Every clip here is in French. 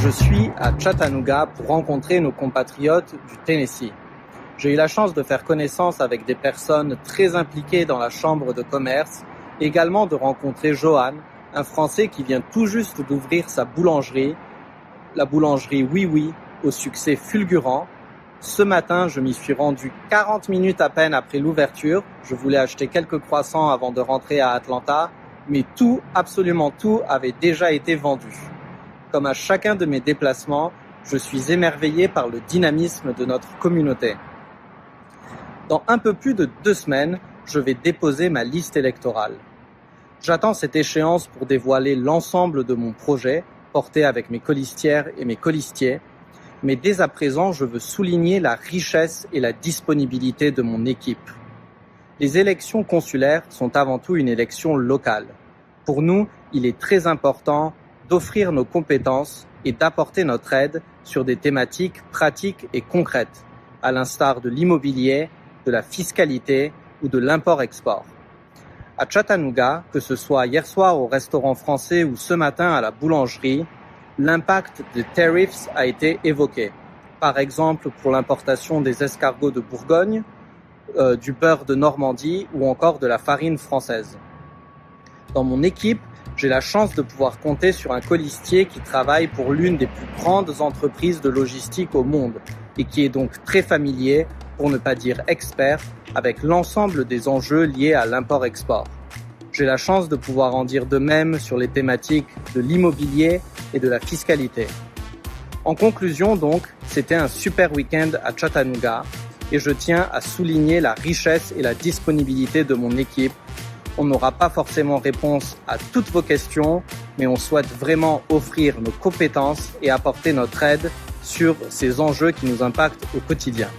Je suis à Chattanooga pour rencontrer nos compatriotes du Tennessee. J'ai eu la chance de faire connaissance avec des personnes très impliquées dans la chambre de commerce, également de rencontrer Johan, un Français qui vient tout juste d'ouvrir sa boulangerie, la boulangerie Oui Oui, au succès fulgurant. Ce matin, je m'y suis rendu 40 minutes à peine après l'ouverture. Je voulais acheter quelques croissants avant de rentrer à Atlanta, mais tout, absolument tout, avait déjà été vendu. Comme à chacun de mes déplacements, je suis émerveillé par le dynamisme de notre communauté. Dans un peu plus de 2 semaines, je vais déposer ma liste électorale. J'attends cette échéance pour dévoiler l'ensemble de mon projet, porté avec mes colistières et mes colistiers, mais dès à présent, je veux souligner la richesse et la disponibilité de mon équipe. Les élections consulaires sont avant tout une élection locale. Pour nous, il est très important d'offrir nos compétences et d'apporter notre aide sur des thématiques pratiques et concrètes, à l'instar de l'immobilier, de la fiscalité ou de l'import-export. À Chattanooga, que ce soit hier soir au restaurant français ou ce matin à la boulangerie, l'impact des tariffs a été évoqué. Par exemple, pour l'importation des escargots de Bourgogne, du beurre de Normandie ou encore de la farine française. Dans mon équipe, j'ai la chance de pouvoir compter sur un colistier qui travaille pour l'une des plus grandes entreprises de logistique au monde et qui est donc très familier, pour ne pas dire expert, avec l'ensemble des enjeux liés à l'import-export. J'ai la chance de pouvoir en dire de même sur les thématiques de l'immobilier et de la fiscalité. En conclusion donc, c'était un super week-end à Chattanooga et je tiens à souligner la richesse et la disponibilité de mon équipe. On n'aura pas forcément réponse à toutes vos questions, mais on souhaite vraiment offrir nos compétences et apporter notre aide sur ces enjeux qui nous impactent au quotidien.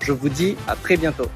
Je vous dis à très bientôt.